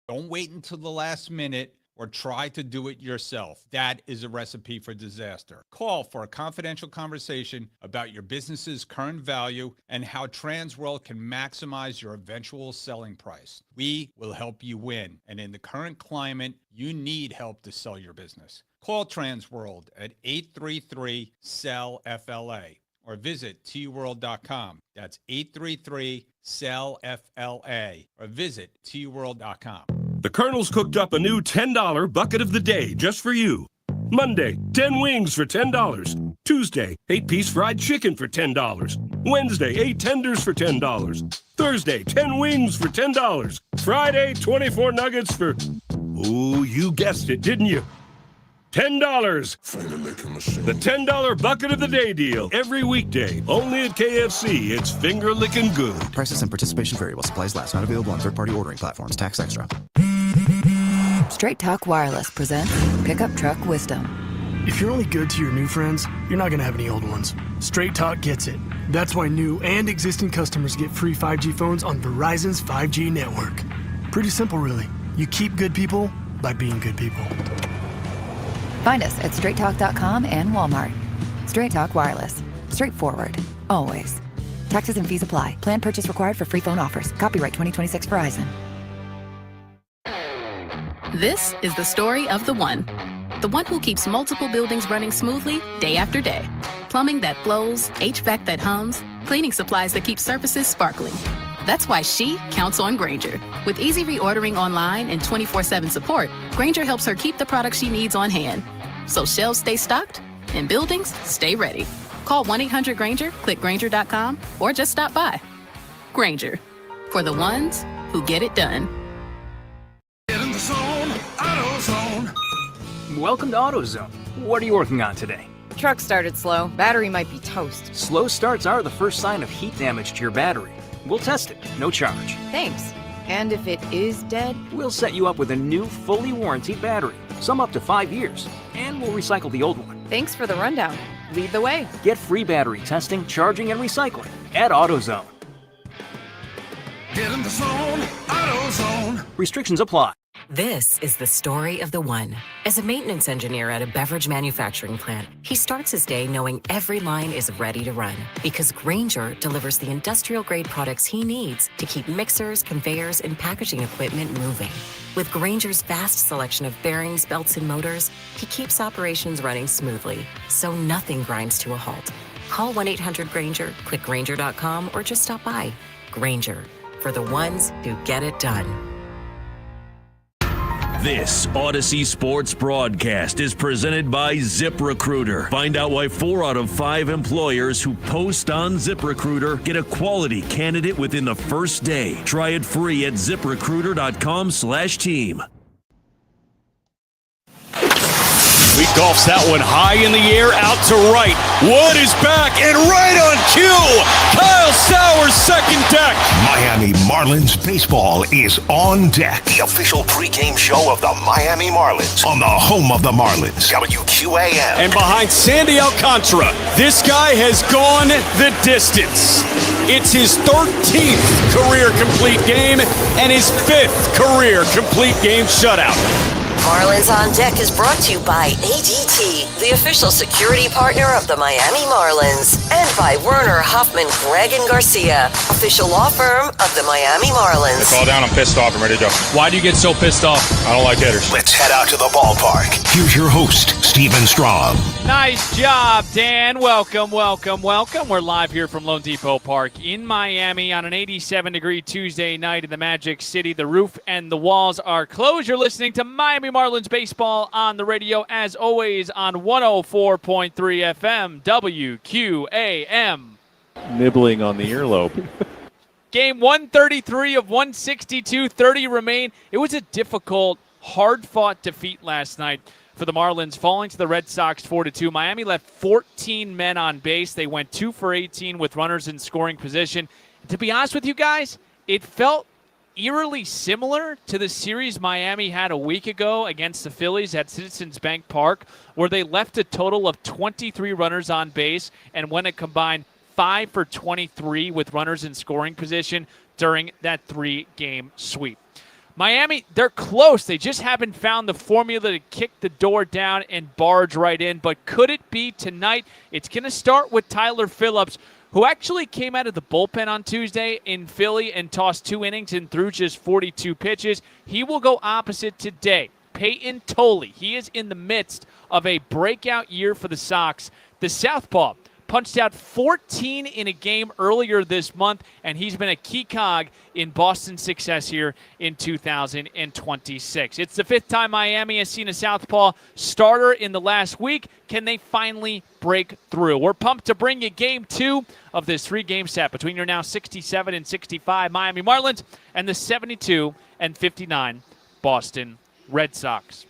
Don't wait until the last minute or try to do it yourself. That is a recipe for disaster. Call for a confidential conversation about your business's current value and how Transworld can maximize your eventual selling price. We will help you win. And in the current climate, you need help to sell your business. Call Transworld at 833-SELL-FLA or visit tworld.com. That's 833-SELL-FLA or visit tworld.com. The Colonel's cooked up a new $10 bucket of the day just for you. Monday, 10 wings for $10. Tuesday, 8-piece fried chicken for $10. Wednesday, 8 tenders for $10. Thursday, 10 wings for $10. Friday, 24 nuggets for... Ooh, you guessed it, didn't you? $10. The $10 bucket of the day deal. Every weekday. Only at KFC. It's finger-licking good. Prices and participation vary while supplies last. Not available on third-party ordering platforms. Tax extra. Straight Talk Wireless presents Pickup Truck Wisdom. If you're only good to your new friends, you're not going to have any old ones. Straight Talk gets it. That's why new and existing customers get free 5G phones on Verizon's 5G network. Pretty simple, really. You keep good people by being good people. Find us at straighttalk.com and Walmart. Straight Talk Wireless. Straightforward. Always. Taxes and fees apply. Plan purchase required for free phone offers. Copyright 2026 Verizon. This is the story of the one who keeps multiple buildings running smoothly day after day. Plumbing that flows, HVAC that hums, cleaning supplies that keep surfaces sparkling. That's why she counts on Grainger. With easy reordering online and 24/7 support, Grainger helps her keep the products she needs on hand. So shelves stay stocked and buildings stay ready. Call 1-800-GRAINGER, click Grainger.com, or just stop by. Grainger, for the ones who get it done. Get in the zone, AutoZone. Welcome to AutoZone. What are you working on today? Truck started slow. Battery might be toast. Slow starts are the first sign of heat damage to your battery. We'll test it, no charge. Thanks. And if it is dead? We'll set you up with a new, fully warranted battery, some up to 5 years, and we'll recycle the old one. Thanks for the rundown. Lead the way. Get free battery testing, charging, and recycling at AutoZone. Get in the zone, AutoZone. Restrictions apply. This is the story of the one. As a maintenance engineer at a beverage manufacturing plant, he starts his day knowing every line is ready to run because Grainger delivers the industrial-grade products he needs to keep mixers, conveyors, and packaging equipment moving. With Grainger's vast selection of bearings, belts, and motors, he keeps operations running smoothly, so nothing grinds to a halt. Call 1-800-GRAINGER, click Grainger.com, or just stop by. Grainger, for the ones who get it done. This Odyssey Sports broadcast is presented by ZipRecruiter. Find out why 4 out of 5 employers who post on ZipRecruiter get a quality candidate within the first day. Try it free at ZipRecruiter.com/team. He golfs that one high in the air, out to right. Wood is back and right on cue. Kyle Sauers, second deck. Miami Marlins baseball is on deck. The official pregame show of the Miami Marlins on the home of the Marlins, WQAM. And behind Sandy Alcantara, this guy has gone the distance. It's his 13th career complete game and his 5th career complete game shutout. Marlins on Deck is brought to you by ADT, the official security partner of the Miami Marlins, and by Werner, Hoffman, Gregg & Garcia, official law firm of the Miami Marlins. Call down, I'm pissed off, I'm ready to go. Why do you get so pissed off? I don't like hitters. Let's head out to the ballpark. Here's your host, Stephen Strom. Nice job, Dan. Welcome. We're live here from Lone Depot Park in Miami on an 87-degree Tuesday night in the Magic City. The roof and the walls are closed. You're listening to Miami Marlins baseball on the radio, as always, on 104.3 FM, WQAM. Nibbling on the earlobe. Game 133 of 162, 30 remain. It was a difficult, hard-fought defeat last night for the Marlins, falling to the Red Sox 4-2. Miami left 14 men on base. They went 2 for 18 with runners in scoring position. To be honest with you guys, it felt eerily similar to the series Miami had a week ago against the Phillies at Citizens Bank Park, where they left a total of 23 runners on base and went a combined 5 for 23 with runners in scoring position during that 3-game sweep. Miami, they're close. They just haven't found the formula to kick the door down and barge right in. But could it be tonight? It's going to start with Tyler Phillips, who actually came out of the bullpen on Tuesday in Philly and tossed 2 innings and threw just 42 pitches. He will go opposite today. Peyton Tolley. He is in the midst of a breakout year for the Sox. The southpaw punched out 14 in a game earlier this month, and he's been a key cog in Boston's success here in 2026. It's the 5th time Miami has seen a southpaw starter in the last week. Can they finally break through? We're pumped to bring you Game 2 of this 3-game set between your now 67 and 65 Miami Marlins and the 72 and 59 Boston Red Sox.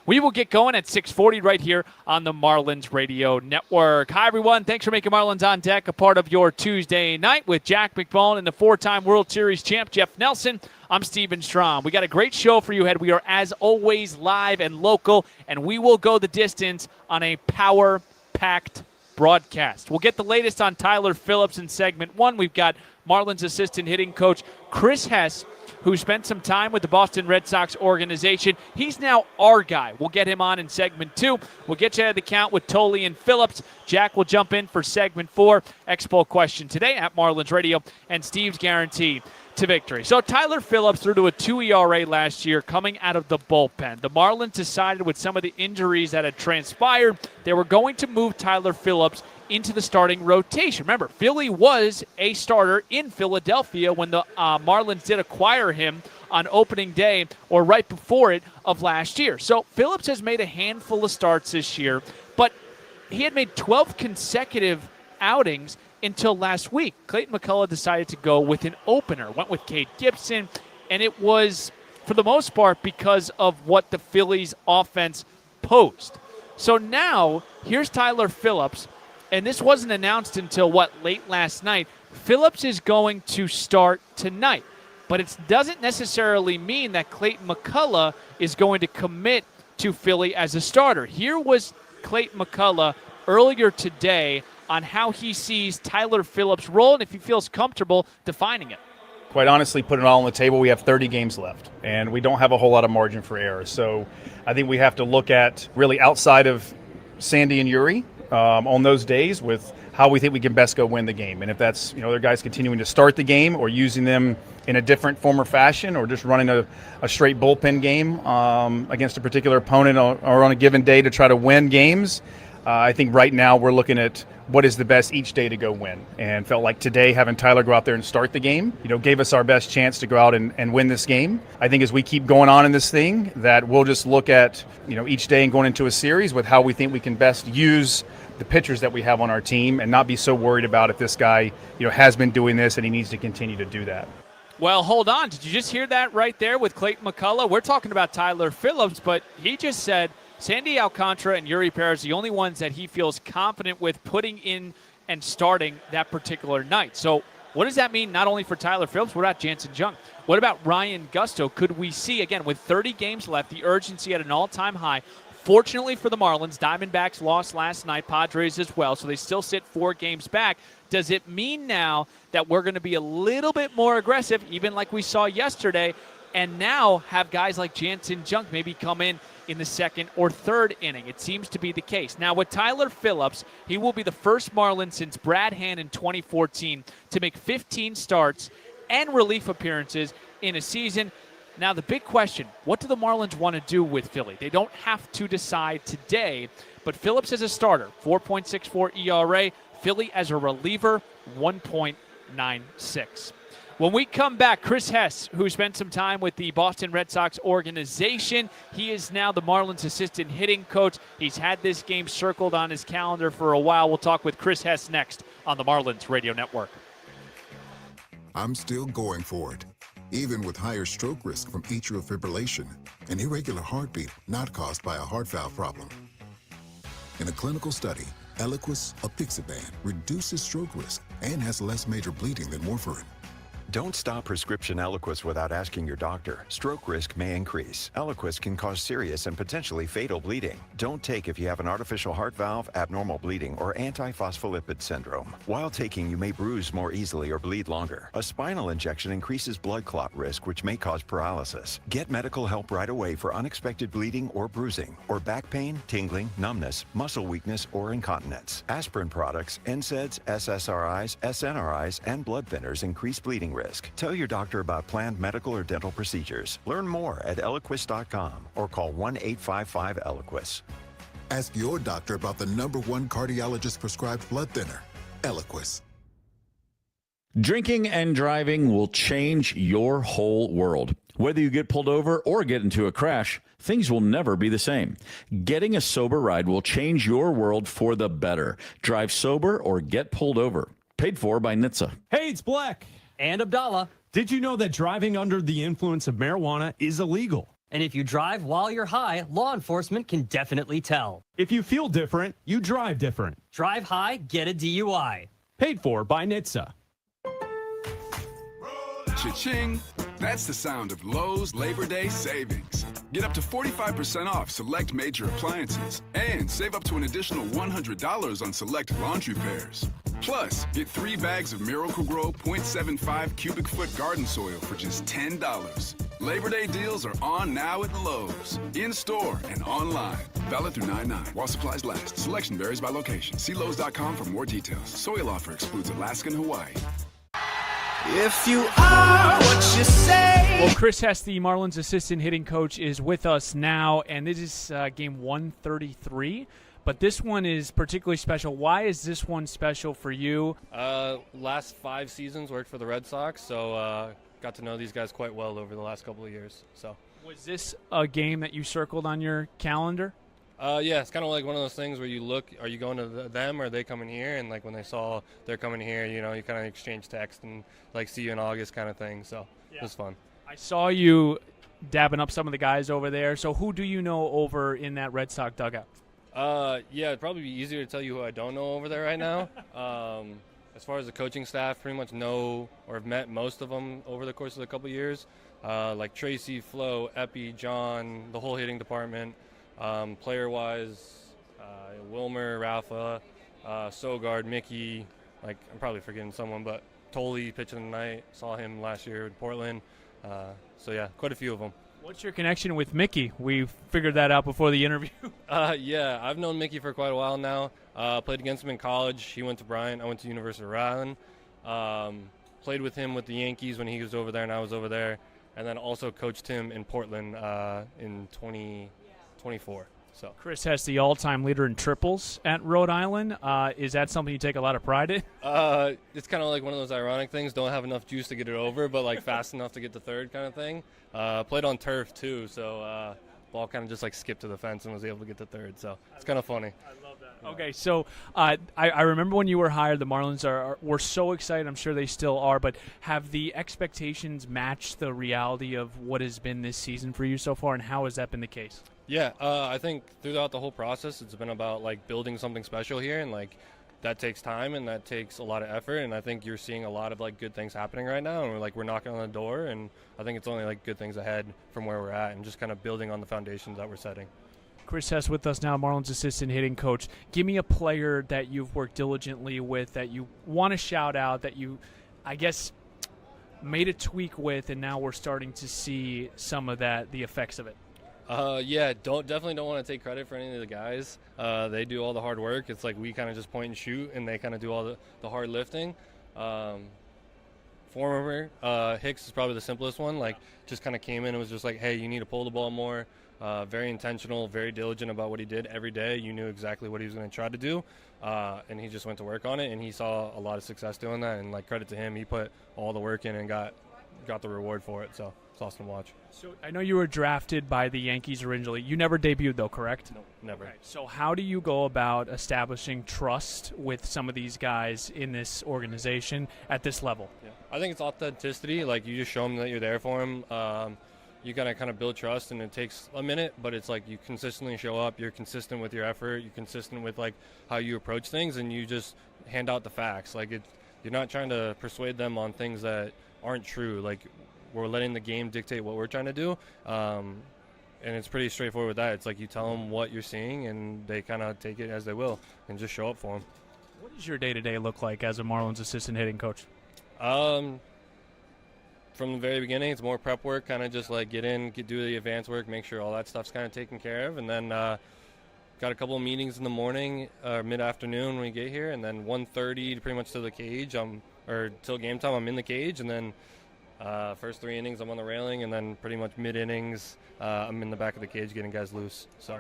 We will get going at 6:40 right here on the Marlins Radio Network. Hi, everyone. Thanks for making Marlins on Deck a part of your Tuesday night with Jack McMullen and the 4-time World Series champ, Jeff Nelson. I'm Steven Strom. We got a great show for you ahead. We are, as always, live and local, and we will go the distance on a power-packed broadcast. We'll get the latest on Tyler Phillips in segment 1. We've got Marlins assistant hitting coach Chris Hess, who spent some time with the Boston Red Sox organization. He's now our guy. We'll get him on in segment 2. We'll get you at the count with Tolley and Phillips. Jack will jump in for segment 4. Expo question today at Marlins Radio, and Steve's guarantee to victory. So Tyler Phillips threw to a 2 ERA last year coming out of the bullpen. The Marlins decided with some of the injuries that had transpired, they were going to move Tyler Phillips into the starting rotation. Remember, Philly was a starter in Philadelphia when the Marlins did acquire him on opening day or right before it of last year. So Phillips has made a handful of starts this year, but he had made 12 consecutive outings until last week. Clayton McCullough decided to go with an opener, went with Cade Gibson, and it was, for the most part, because of what the Phillies offense posed. So now, here's Tyler Phillips, and this wasn't announced until, late last night. Phillips is going to start tonight, but it doesn't necessarily mean that Clayton McCullough is going to commit to Philly as a starter. Here was Clayton McCullough earlier today on how he sees Tyler Phillips' role and if he feels comfortable defining it. Quite honestly, put it all on the table, we have 30 games left, and we don't have a whole lot of margin for error. So I think we have to look at really outside of Sandy and Yuri on those days with how we think we can best go win the game. And if that's, other guys continuing to start the game or using them in a different form or fashion or just running a straight bullpen game against a particular opponent or on a given day to try to win games, I think right now we're looking at what is the best each day to go win. And felt like today having Tyler go out there and start the game, gave us our best chance to go out and win this game. I think as we keep going on in this thing, that we'll just look at, each day and going into a series with how we think we can best use the pitchers that we have on our team and not be so worried about if this guy, has been doing this and he needs to continue to do that. Well, hold on. Did you just hear that right there with Clayton McCullough? We're talking about Tyler Phillips, but he just said Sandy Alcantara and Yuri Perez, the only ones that he feels confident with putting in and starting that particular night. So what does that mean not only for Tyler Phillips, what about Jansen Jung? What about Ryan Gusto? Could we see, again, with 30 games left, the urgency at an all-time high? Fortunately for the Marlins, Diamondbacks lost last night, Padres as well, so they still sit 4 games back. Does it mean now that we're going to be a little bit more aggressive, even like we saw yesterday, and now have guys like Jansen Jung maybe come in the second or third inning? It seems to be the case. Now, with Tyler Phillips, he will be the first Marlin since Brad Hand in 2014 to make 15 starts and relief appearances in a season. Now, the big question, what do the Marlins want to do with Philly? They don't have to decide today, but Phillips as a starter, 4.64 ERA. Philly as a reliever, 1.96. When we come back, Chris Hess, who spent some time with the Boston Red Sox organization, he is now the Marlins assistant hitting coach. He's had this game circled on his calendar for a while. We'll talk with Chris Hess next on the Marlins Radio Network. I'm still going for it, even with higher stroke risk from atrial fibrillation, an irregular heartbeat not caused by a heart valve problem. In a clinical study, Eliquis apixaban reduces stroke risk and has less major bleeding than warfarin. Don't stop prescription Eliquis without asking your doctor. Stroke risk may increase. Eliquis can cause serious and potentially fatal bleeding. Don't take if you have an artificial heart valve, abnormal bleeding, or antiphospholipid syndrome. While taking, you may bruise more easily or bleed longer. A spinal injection increases blood clot risk, which may cause paralysis. Get medical help right away for unexpected bleeding or bruising, or back pain, tingling, numbness, muscle weakness, or incontinence. Aspirin products, NSAIDs, SSRIs, SNRIs, and blood thinners increase bleeding risk. Tell your doctor about planned medical or dental procedures. Learn more at Eliquis.com or call 1-855-ELIQUIS. Ask your doctor about the #1 cardiologist prescribed blood thinner, Eliquis. Drinking and driving will change your whole world. Whether you get pulled over or get into a crash, things will never be the same. Getting a sober ride will change your world for the better. Drive sober or get pulled over. Paid for by NHTSA. Hey, it's Black. And Abdallah. Did you know that driving under the influence of marijuana is illegal? And if you drive while you're high, law enforcement can definitely tell. If you feel different, you drive different. Drive high, get a DUI. Paid for by NHTSA. Cha-ching! That's the sound of Lowe's Labor Day savings. Get up to 45% off select major appliances and save up to an additional $100 on select laundry pairs. Plus, get 3 bags of Miracle-Gro 0.75 cubic foot garden soil for just $10. Labor Day deals are on now at Lowe's, in-store and online. Valid through 9/9 while supplies last. Selection varies by location. See Lowe's.com for more details. Soil offer excludes Alaska and Hawaii. If you are what you say. Well, Chris Hess, the Marlins assistant hitting coach, is with us now, and this is game 133. But this one is particularly special. Why is this one special for you? Last 5 seasons worked for the Red Sox, so got to know these guys quite well over the last couple of years. So, was this a game that you circled on your calendar? Yeah, it's kind of like one of those things where you look, are you going to them or are they coming here? And like when they saw they're coming here, you know, you kind of exchange text and like see you in August kind of thing. So It was fun. I saw you dabbing up some of the guys over there. So who do you know over in that Red Sox dugout? Yeah, it'd probably be easier to tell you who I don't know over there right now. As far as the coaching staff, pretty much know or have met most of them over the course of a couple of years. Like Tracy, Flo, Epi, John, the whole hitting department. Player-wise, Wilmer, Rafa, Sogard, Mickey, like I'm probably forgetting someone, but Tolley pitching tonight, saw him last year in Portland. So yeah, quite a few of them. What's your connection with Mickey? We figured that out before the interview. Yeah, I've known Mickey for quite a while now. Played against him in college. He went to Bryant. I went to University of Rhode Island. Played with him with the Yankees when he was over there and I was over there. And then also coached him in Portland in 2024. So Chris Hess, the all-time leader in triples at Rhode Island. Is that something you take a lot of pride in? It's kind of like one of those ironic things. Don't have enough juice to get it over, but like fast enough to get the third kind of thing. Played on turf too, so ball kind of just like skipped to the fence and was able to get the third. So it's kind of funny. I love that. Okay, so I remember when you were hired, the Marlins were so excited. I'm sure they still are, but have the expectations matched the reality of what has been this season for you so far, and how has that been the case? Yeah, I think throughout the whole process, it's been about like building something special here, and like that takes time and that takes a lot of effort. And I think you're seeing a lot of like good things happening right now, and we're knocking on the door. And I think it's only like good things ahead from where we're at, and just kind of building on the foundations that we're setting. Chris Hess with us now, Marlins assistant hitting coach. Give me a player that you've worked diligently with that you want to shout out, that you, I guess, made a tweak with, and now we're starting to see some of that, the effects of it. Yeah, definitely don't want to take credit for any of the guys. They do all the hard work. It's like we kind of just point and shoot, and they kind of do all the hard lifting. Former Hicks is probably the simplest one. Like, just kind of came in and was just like, hey, you need to pull the ball more. Very intentional, very diligent about what he did every day. You knew exactly what he was going to try to do, and he just went to work on it, and he saw a lot of success doing that. And like, credit to him, he put all the work in and got the reward for it. So it's awesome to watch. So I know you were drafted by the Yankees originally. You never debuted though, correct? No, never. Okay. So how do you go about establishing trust with some of these guys in this organization at this level? Yeah. I think it's authenticity. Like, you just show them that you're there for them. You gotta kind of build trust, and it takes a minute, but it's like you consistently show up. You're consistent with your effort. You're consistent with like how you approach things, and you just hand out the facts. Like, you're not trying to persuade them on things that aren't true. Like, we're letting the game dictate what we're trying to do. And it's pretty straightforward with that. It's like you tell them what you're seeing, and they kind of take it as they will and just show up for them. What does your day-to-day look like as a Marlins assistant hitting coach? From the very beginning, it's more prep work, kind of just like get in, do the advanced work, make sure all that stuff's kind of taken care of, and then got a couple of meetings in the morning, mid-afternoon when we get here, and then 1:30 pretty much to the cage, or till game time, I'm in the cage, and then first 3 innings, I'm on the railing, and then pretty much mid-innings, I'm in the back of the cage getting guys loose. So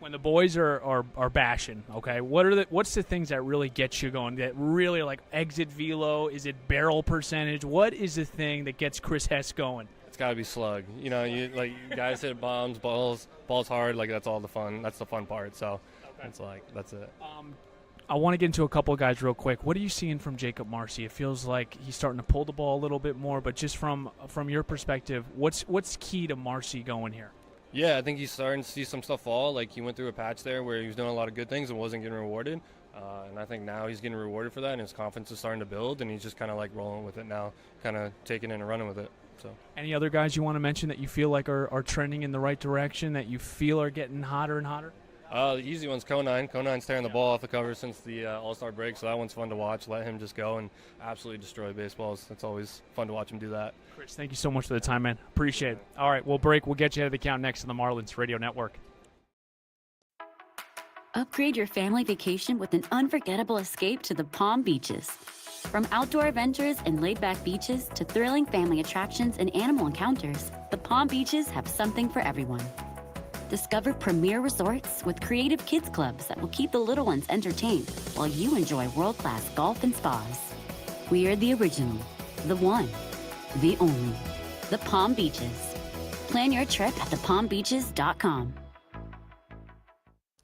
when the boys are bashing, okay, what's the things that really get you going? That really like exit velo? Is it barrel percentage? What is the thing that gets Chris Hess going? It's got to be slug. You know, you guys hit bombs, balls hard. Like that's all the fun. That's the fun part. So it's like that's it. I want to get into a couple of guys real quick. What are you seeing from Jacob Marcy? It feels like he's starting to pull the ball a little bit more, but just from your perspective, what's key to Marcy going here? Yeah, I think he's starting to see some stuff fall. Like he went through a patch there where he was doing a lot of good things and wasn't getting rewarded. And I think now he's getting rewarded for that, and his confidence is starting to build, and he's just kind of like rolling with it now, kind of taking it and running with it. So, any other guys you want to mention that you feel like are trending in the right direction, that you feel are getting hotter and hotter? The easy one's Conine. Conine's tearing the ball off the cover since the All-Star break, so that one's fun to watch. Let him just go and absolutely destroy baseballs. It's always fun to watch him do that. Chris, thank you so much for the time, man. Appreciate it. All right, we'll break. We'll get you ahead of the count next on the Marlins Radio Network. Upgrade your family vacation with an unforgettable escape to the Palm Beaches. From outdoor adventures and laid-back beaches to thrilling family attractions and animal encounters, the Palm Beaches have something for everyone. Discover premier resorts with creative kids clubs that will keep the little ones entertained while you enjoy world-class golf and spas. We are the original, the one, the only, the Palm Beaches. Plan your trip at thepalmbeaches.com.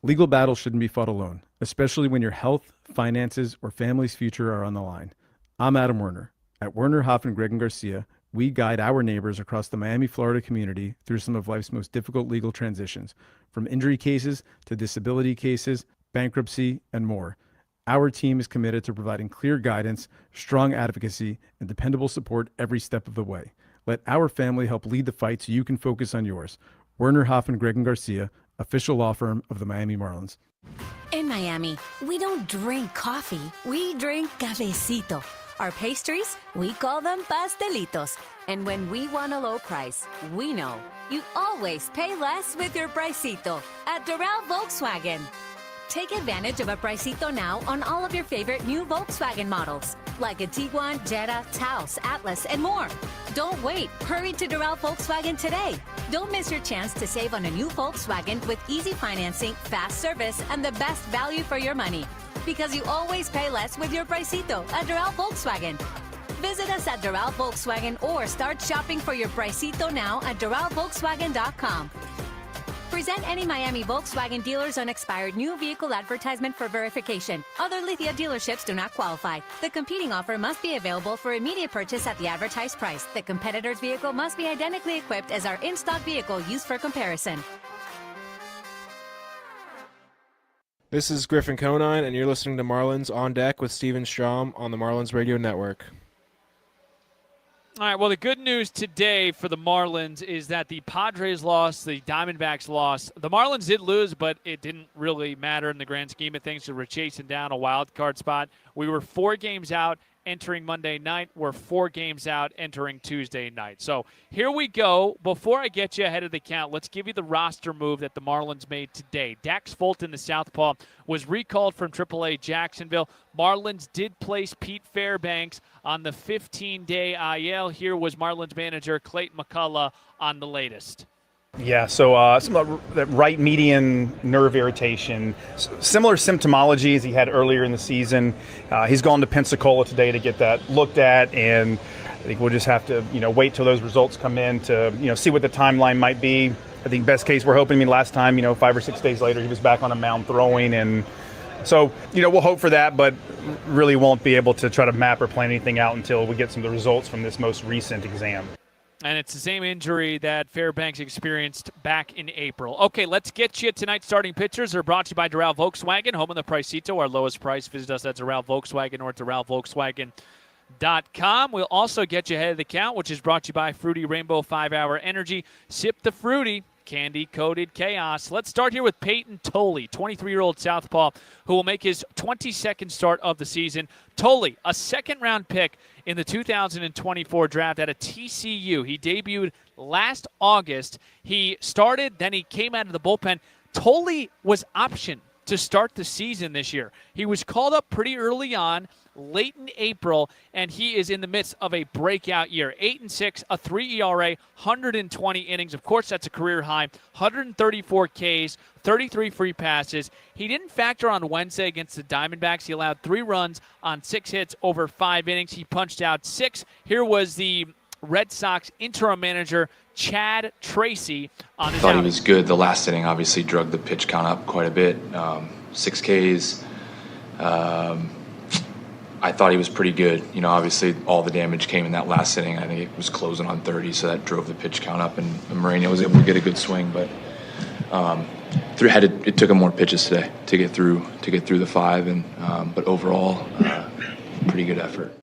Legal battles shouldn't be fought alone, especially when your health, finances, or family's future are on the line. I'm Adam Werner. At Werner, Hoffman, Gregg & Garcia, we guide our neighbors across the Miami, Florida community through some of life's most difficult legal transitions, from injury cases to disability cases, bankruptcy, and more. Our team is committed to providing clear guidance, strong advocacy, and dependable support every step of the way. Let our family help lead the fight so you can focus on yours. Werner, Hoffman, Gregg & Garcia, official law firm of the Miami Marlins. In Miami, we don't drink coffee, we drink cafecito. Our pastries, we call them pastelitos. And when we want a low price, we know you always pay less with your pricito at Doral Volkswagen. Take advantage of a pricito now on all of your favorite new Volkswagen models, like a Tiguan, Jetta, Taos, Atlas, and more. Don't wait. Hurry to Doral Volkswagen today. Don't miss your chance to save on a new Volkswagen with easy financing, fast service, and the best value for your money. Because you always pay less with your pricito at Doral Volkswagen. Visit us at Doral Volkswagen or start shopping for your pricito now at DoralVolkswagen.com. Present any Miami Volkswagen dealer's unexpired new vehicle advertisement for verification. Other Lithia dealerships do not qualify. The competing offer must be available for immediate purchase at the advertised price. The competitor's vehicle must be identically equipped as our in-stock vehicle used for comparison. This is Griffin Conine, and you're listening to Marlins On Deck with Steven Strom on the Marlins Radio Network. All right, well, the good news today for the Marlins is that the Padres lost, the Diamondbacks lost. The Marlins did lose, but it didn't really matter in the grand scheme of things. So we're chasing down a wild card spot. We were 4 games out entering Monday night. We're 4 games out entering Tuesday night. So here we go. Before I get you ahead of the count, let's give you the roster move that the Marlins made today. Dax Fulton, the southpaw, was recalled from AAA Jacksonville. Marlins did place Pete Fairbanks on the 15-day IL. Here was Marlins manager Clayton McCullough on the latest. Yeah, so some of that right median nerve irritation, similar symptomology as he had earlier in the season. He's gone to Pensacola today to get that looked at, and I think we'll just have to, wait till those results come in to, see what the timeline might be. I think best case we're hoping. Last time, 5 or 6 days later, he was back on a mound throwing, and so, we'll hope for that, but really won't be able to try to map or plan anything out until we get some of the results from this most recent exam. And it's the same injury that Fairbanks experienced back in April. Okay, let's get you tonight's starting pitchers. Are brought to you by Doral Volkswagen, home of the Pricito, our lowest price. Visit us at Doral Volkswagen or at DoralVolkswagen.com. FruityRainbow.com. We'll also get you ahead of the count, which is brought to you by Fruity Rainbow 5-Hour Energy. Sip the Fruity, candy-coated chaos. Let's start here with Peyton Tolley, 23-year-old southpaw, who will make his 22nd start of the season. Tolley, a second-round pick in the 2024 draft at a TCU. He debuted last August. He started, then he came out of the bullpen. Tolley was optioned to start the season this year. He was called up pretty early on, late in April, and he is in the midst of a breakout year. 8-6, a 3 ERA, 120 innings. Of course, that's a career high. 134 Ks, 33 free passes. He didn't factor on Wednesday against the Diamondbacks. He allowed 3 runs on 6 hits over 5 innings. He punched out 6. Here was the Red Sox interim manager, Chad Tracy, on his I thought outing. he was good. The last inning obviously drug the pitch count up quite a bit. 6 Ks. I thought he was pretty good. You know, obviously all the damage came in that last inning. I think it was closing on 30, so that drove the pitch count up, and Moreno was able to get a good swing. But it took him more pitches today to get through the 5, but overall, pretty good effort.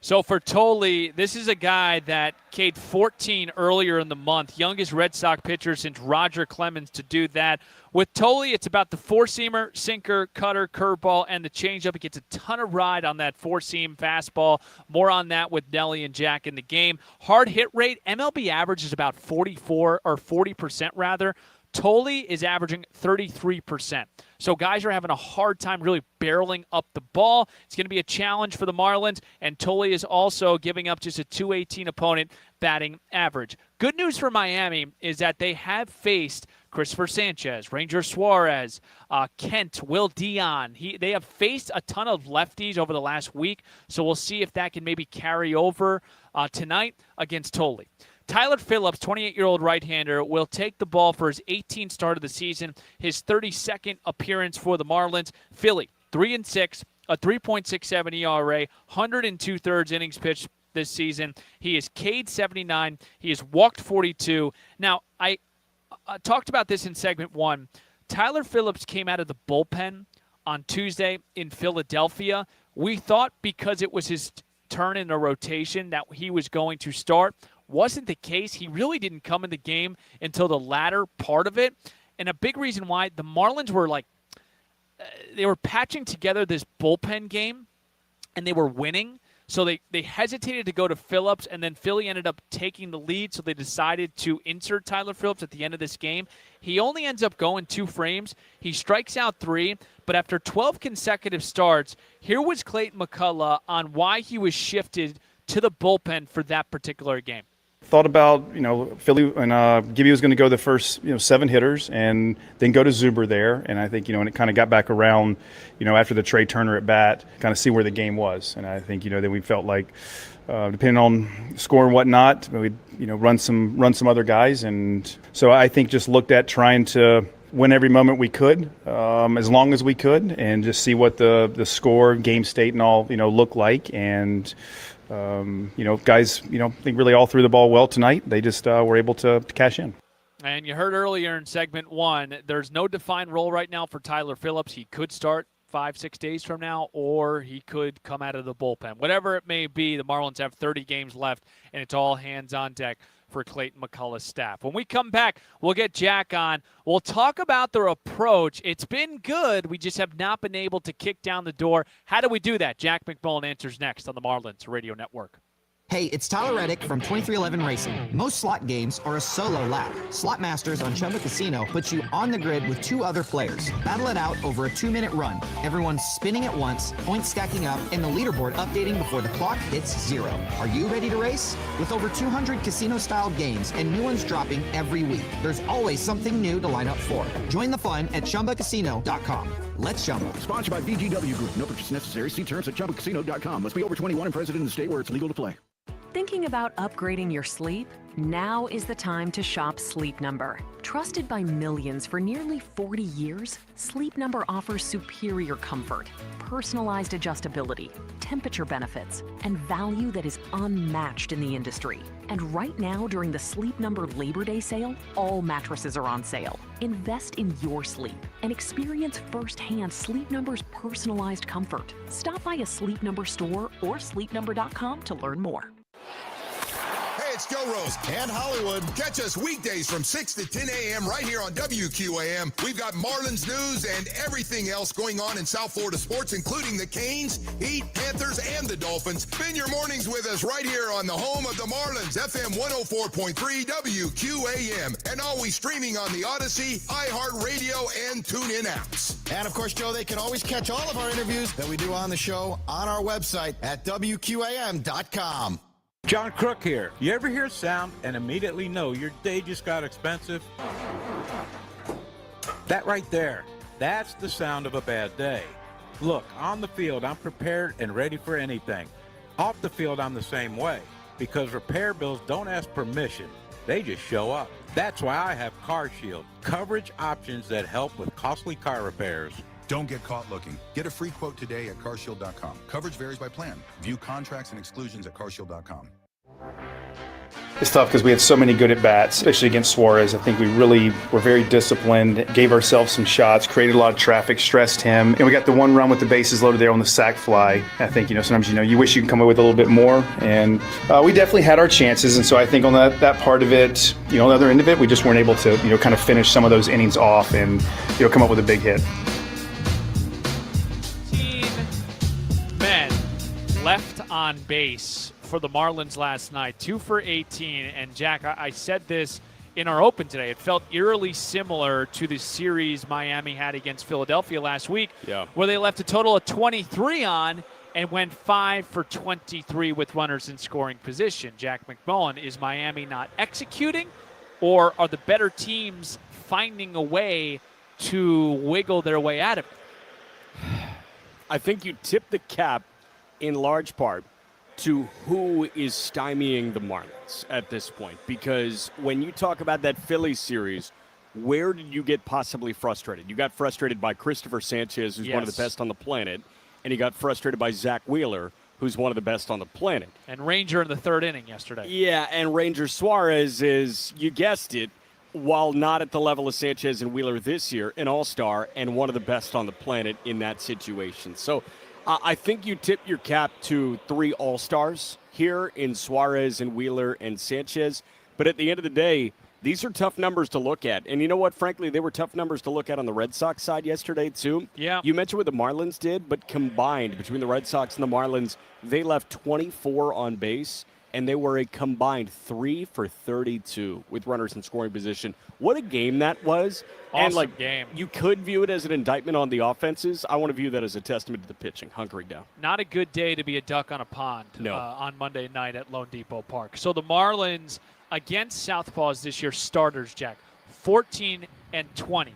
So for Tolley, this is a guy that K'd 14 earlier in the month, youngest Red Sox pitcher since Roger Clemens to do that. With Tolley, it's about the four-seamer, sinker, cutter, curveball, and the changeup. He gets a ton of ride on that four-seam fastball. More on that with Nelly and Jack in the game. Hard hit rate, MLB average is about 40% rather. Tolley is averaging 33%. So guys are having a hard time really barreling up the ball. It's going to be a challenge for the Marlins, and Tolley is also giving up just a .218 opponent batting average. Good news for Miami is that they have faced Christopher Sanchez, Ranger Suarez, Kent, Will Dion. They have faced a ton of lefties over the last week, so we'll see if that can maybe carry over tonight against Tolley. Tyler Phillips, 28-year-old right-hander, will take the ball for his 18th start of the season, his 32nd appearance for the Marlins. Philly, 3-6, a 3.67 ERA, 102 thirds innings pitched this season. He is K'd 79. He has walked 42. Now, I talked about this in segment 1. Tyler Phillips came out of the bullpen on Tuesday in Philadelphia. We thought because it was his turn in a rotation that he was going to start. Wasn't the case. He really didn't come in the game until the latter part of it. And a big reason why the Marlins were they were patching together this bullpen game, and they were winning. So they hesitated to go to Phillips, and then Philly ended up taking the lead, so they decided to insert Tyler Phillips at the end of this game. He only ends up going 2 frames. He strikes out 3, but after 12 consecutive starts, here was Clayton McCullough on why he was shifted to the bullpen for that particular game. Thought about, Philly and Gibby was going to go the first, 7 hitters and then go to Zuber there. And I think, and it kind of got back around, after the Trey Turner at bat, kind of see where the game was. And I think, then we felt like, depending on score and whatnot, we'd, run some other guys. And so I think just looked at trying to win every moment we could, as long as we could, and just see what the score, game state and all, look like. And, guys, I think really all threw the ball well tonight. They just were able to cash in. And you heard earlier in segment 1, there's no defined role right now for Tyler Phillips. He could start 5-6 days from now, or he could come out of the bullpen. Whatever it may be, the Marlins have 30 games left, and it's all hands on deck for Clayton McCullough's staff. When we come back, we'll get Jack on. We'll talk about their approach. It's been good. We just have not been able to kick down the door. How do we do that? Jack McMullen answers next on the Marlins Radio Network. Hey, it's Tyler Reddick from 2311 Racing. Most slot games are a solo lap. Slot Masters on Chumba Casino puts you on the grid with 2 other players. Battle it out over a 2-minute run. Everyone's spinning at once, points stacking up, and the leaderboard updating before the clock hits 0. Are you ready to race? With over 200 casino-style games and new ones dropping every week, there's always something new to line up for. Join the fun at ChumbaCasino.com. Let's Chumba. Sponsored by VGW Group. No purchase necessary. See terms at ChumbaCasino.com. Must be over 21 and present in the state where it's legal to play. Thinking about upgrading your sleep? Now is the time to shop Sleep Number. Trusted by millions for nearly 40 years, Sleep Number offers superior comfort, personalized adjustability, temperature benefits, and value that is unmatched in the industry. And right now, during the Sleep Number Labor Day sale, all mattresses are on sale. Invest in your sleep and experience firsthand Sleep Number's personalized comfort. Stop by a Sleep Number store or sleepnumber.com to learn more. Hey, it's Joe Rose and Hollywood. Catch us weekdays from 6 to 10 a.m. right here on WQAM. We've got Marlins news and everything else going on in South Florida sports, including the Canes, Heat, Panthers, and the Dolphins. Spend your mornings with us right here on the home of the Marlins, FM 104.3 WQAM, and always streaming on the Odyssey, iHeartRadio, and TuneIn apps. And of course, Joe, they can always catch all of our interviews that we do on the show on our website at WQAM.com. John Crook here. You ever hear sound and immediately know your day just got expensive? That right there, that's the sound of a bad day. Look, on the field, I'm prepared and ready for anything. Off the field, I'm the same way, because repair bills don't ask permission. They just show up. That's why I have CarShield, coverage options that help with costly car repairs. Don't get caught looking. Get a free quote today at carshield.com. Coverage varies by plan. View contracts and exclusions at carshield.com. It's tough because we had so many good at-bats, especially against Suarez. I think we really were very disciplined, gave ourselves some shots, created a lot of traffic, stressed him. And we got the one run with the bases loaded there on the sac fly. I think, sometimes, you wish you can come away with a little bit more. And we definitely had our chances. And so I think on that part of it, on the other end of it, we just weren't able to, kind of finish some of those innings off and, come up with a big hit. Men left on base for the Marlins last night, 2 for 18. And Jack, I said this in our open today. It felt eerily similar to the series Miami had against Philadelphia last week, where they left a total of 23 on and went 5 for 23 with runners in scoring position. Jack McMullen, is Miami not executing, or are the better teams finding a way to wiggle their way out of it? I think you tip the cap in large part to who is stymieing the Marlins at this point. Because when you talk about that Phillies series, where did you get possibly frustrated? You got frustrated by Christopher Sanchez, who's one of the best on the planet, and you got frustrated by Zach Wheeler, who's one of the best on the planet. And Ranger in the third inning yesterday. Yeah, and Ranger Suarez is, you guessed it, while not at the level of Sanchez and Wheeler this year, an all-star and one of the best on the planet in that situation. So I think you tip your cap to 3 all-stars here in Suarez and Wheeler and Sanchez. But at the end of the day, these are tough numbers to look at. And you know what? Frankly, they were tough numbers to look at on the Red Sox side yesterday, too. Yeah. You mentioned what the Marlins did, but combined between the Red Sox and the Marlins, they left 24 on base. And they were a combined 3 for 32 with runners in scoring position. What a game that was. Awesome game. You could view it as an indictment on the offenses. I want to view that as a testament to the pitching, hunkering down. Not a good day to be a duck on a pond on Monday night at Lone Depot Park. So the Marlins against Southpaws this year, starters, Jack, 14 and 20.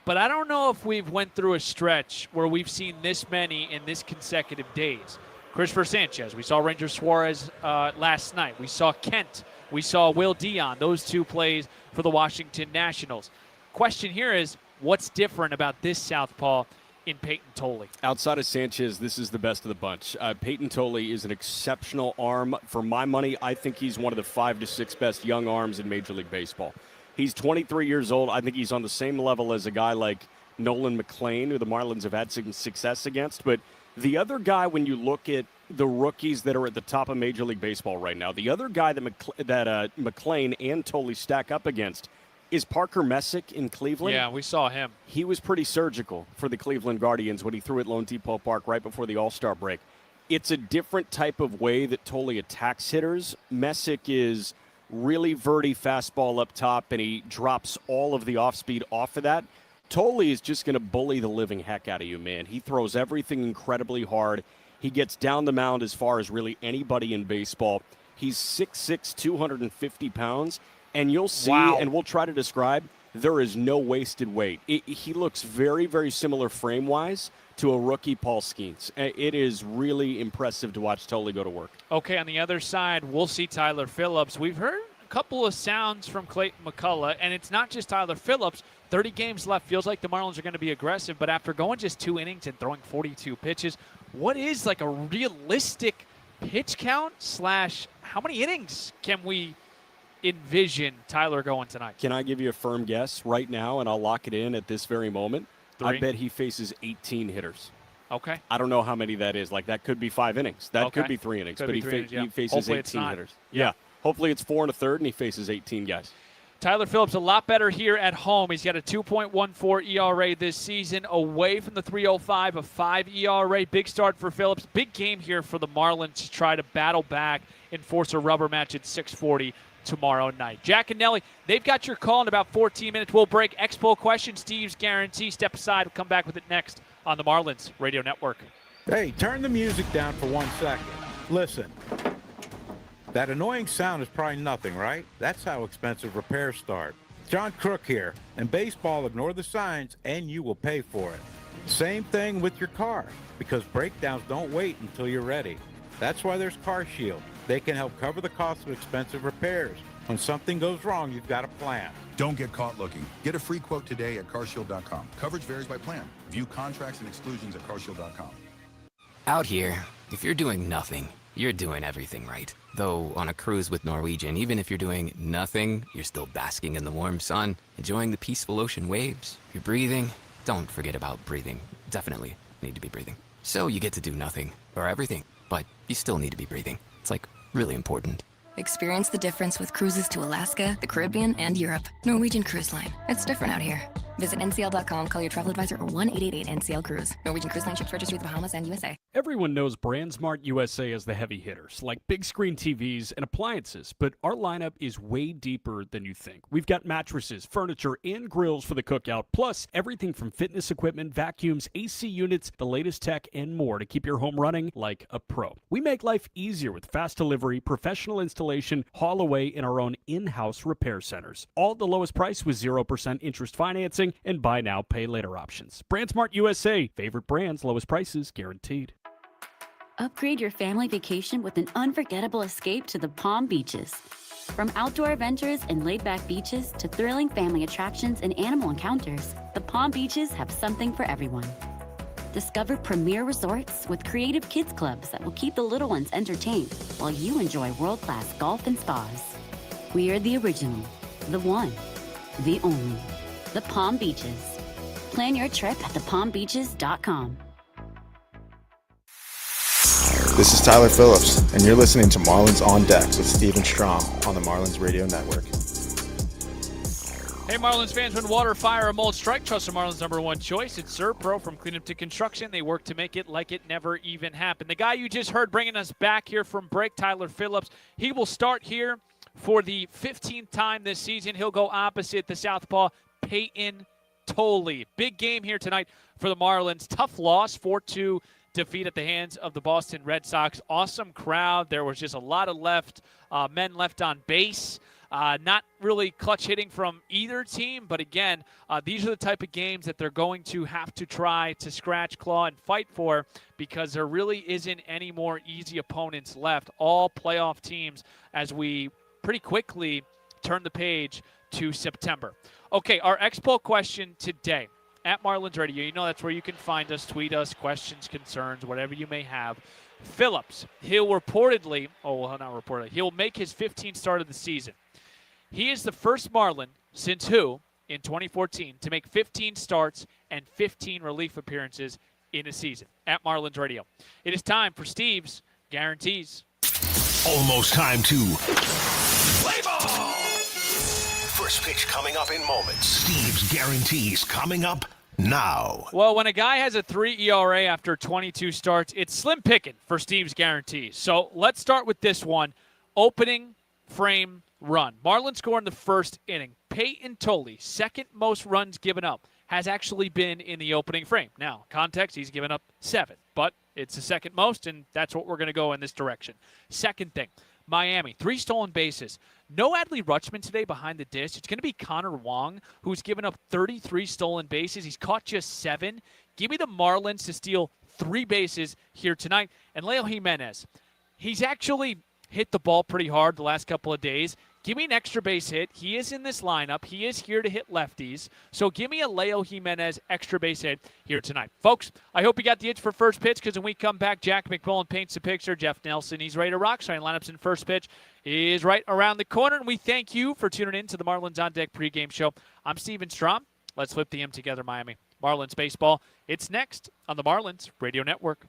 But I don't know if we've went through a stretch where we've seen this many in this consecutive days. Christopher Sanchez. We saw Ranger Suarez last night. We saw Kent. We saw Will Dion. Those 2 plays for the Washington Nationals. Question here is, what's different about this southpaw in Peyton Tolley? Outside of Sanchez, this is the best of the bunch. Peyton Tolley is an exceptional arm. For my money, I think he's one of the 5 to 6 best young arms in Major League Baseball. He's 23 years old. I think he's on the same level as a guy like Nolan McLean, who the Marlins have had some success against. But the other guy, when you look at the rookies that are at the top of Major League Baseball right now, the other guy that McLean and Tolley stack up against is Parker Messick in Cleveland. Yeah, we saw him. He was pretty surgical for the Cleveland Guardians when he threw at Lone Depot Park right before the All-Star break. It's a different type of way that Tolley attacks hitters. Messick is really verty fastball up top, and he drops all of the off-speed off of that. Tolley is just going to bully the living heck out of you, man. He throws everything incredibly hard. He gets down the mound as far as really anybody in baseball. He's 6'6", 250 pounds, and you'll see, and we'll try to describe, there is no wasted weight. He looks very, very similar frame-wise to a rookie, Paul Skeens. It is really impressive to watch Tolley go to work. Okay, on the other side, we'll see Tyler Phillips. We've heard a couple of sounds from Clayton McCullough, and it's not just Tyler Phillips. 30 games left. Feels like the Marlins are going to be aggressive, but after going just 2 innings and throwing 42 pitches, what is like a realistic pitch count / how many innings can we envision Tyler going tonight? Can I give you a firm guess right now, and I'll lock it in at this very moment? 3? I bet he faces 18 hitters. Okay. I don't know how many that is. Like, that could be 5 innings. That could be 3 innings. Could but be he, 3 innings, yeah. he faces Hopefully it's 18 not. hitters. Yeah. Yeah. Hopefully it's 4 1/3, and he faces 18 guys. Tyler Phillips, a lot better here at home. He's got a 2.14 ERA this season, away from the 3.05, a 5 ERA. Big start for Phillips. Big game here for the Marlins to try to battle back and force a rubber match at 6:40 tomorrow night. Jack and Nelly, they've got your call in about 14 minutes. We'll break. Expo question, Steve's guarantee. Step aside. We'll come back with it next on the Marlins Radio Network. Hey, turn the music down for 1 second. Listen. That annoying sound is probably nothing, right? That's how expensive repairs start. John Crook here. In baseball, ignore the signs and you will pay for it. Same thing with your car, because breakdowns don't wait until you're ready. That's why there's Car Shield. They can help cover the cost of expensive repairs. When something goes wrong, you've got a plan. Don't get caught looking. Get a free quote today at carshield.com. Coverage varies by plan. View contracts and exclusions at carshield.com. Out here, if you're doing nothing, you're doing everything right. Though on a cruise with Norwegian, even if you're doing nothing, you're still basking in the warm sun, enjoying the peaceful ocean waves. You're breathing. Don't forget about breathing. Definitely need to be breathing. So you get to do nothing, or everything, but you still need to be breathing. It's like really important. Experience the difference with cruises to Alaska, the Caribbean, and Europe. Norwegian Cruise Line. It's different out here. Visit ncl.com, call your travel advisor, or 1-888-NCL-CRUISE. Norwegian Cruise Line ships registry to the Bahamas and USA. Everyone knows BrandSmart USA as the heavy hitters, like big screen TVs and appliances, but our lineup is way deeper than you think. We've got mattresses, furniture, and grills for the cookout, plus everything from fitness equipment, vacuums, AC units, the latest tech, and more to keep your home running like a pro. We make life easier with fast delivery, professional installation, haul away, and our own in-house repair centers. All at the lowest price with 0% interest financing and buy now, pay later options. BrandSmart USA, favorite brands, lowest prices guaranteed. Upgrade your family vacation with an unforgettable escape to the Palm Beaches. From outdoor adventures and laid-back beaches to thrilling family attractions and animal encounters, the Palm Beaches have something for everyone. Discover premier resorts with creative kids clubs that will keep the little ones entertained while you enjoy world-class golf and spas. We are the original, the one, the only, the Palm Beaches. Plan your trip at thepalmbeaches.com. This is Tyler Phillips, and you're listening to Marlins On Deck with Steven Strom on the Marlins Radio Network. Hey, Marlins fans, when water, fire, or mold strike, trust the Marlins' #1 choice. It's ServPro. From cleanup to construction, they work to make it like it never even happened. The guy you just heard bringing us back here from break, Tyler Phillips, he will start here for the 15th time this season. He'll go opposite the southpaw, Peyton Tolley. Big game here tonight for the Marlins. Tough loss, 4-2 defeat at the hands of the Boston Red Sox. Awesome crowd. There was just a lot of men left on base. Not really clutch hitting from either team, but again, these are the type of games that they're going to have to try to scratch, claw, and fight for, because there really isn't any more easy opponents left. All playoff teams as we pretty quickly turn the page to September. Okay, our Expo question today. At Marlins Radio, you know that's where you can find us, tweet us, questions, concerns, whatever you may have. Phillips, he'll make his 15th start of the season. He is the first Marlin since who, in 2014, to make 15 starts and 15 relief appearances in a season. At Marlins Radio. It is time for Steve's Guarantees. Almost time to play ball. First pitch coming up in moments. Steve's Guarantees coming up now. Well, when a guy has a 3 ERA after 22 starts, it's slim picking for Steve's Guarantees. So let's start with this one. Opening frame run. Marlins score in the first inning. Peyton Tolley, second most runs given up, has actually been in the opening frame. Now, context, he's given up 7, but it's the second most, and that's what we're going to go in this direction. Second thing, Miami, 3 stolen bases. No Adley Rutschman today behind the dish. It's going to be Connor Wong, who's given up 33 stolen bases. He's caught just 7. Give me the Marlins to steal 3 bases here tonight. And Leo Jimenez, he's actually hit the ball pretty hard the last couple of days. Give me an extra base hit. He is in this lineup. He is here to hit lefties. So give me a Leo Jimenez extra base hit here tonight. Folks, I hope you got the itch for first pitch, because when we come back, Jack McMullen paints the picture. Jeff Nelson, he's ready to rock. Starting lineups in first pitch is right around the corner. And we thank you for tuning in to the Marlins On Deck pregame show. I'm Steven Strom. Let's flip the M together, Miami. Marlins baseball. It's next on the Marlins Radio Network.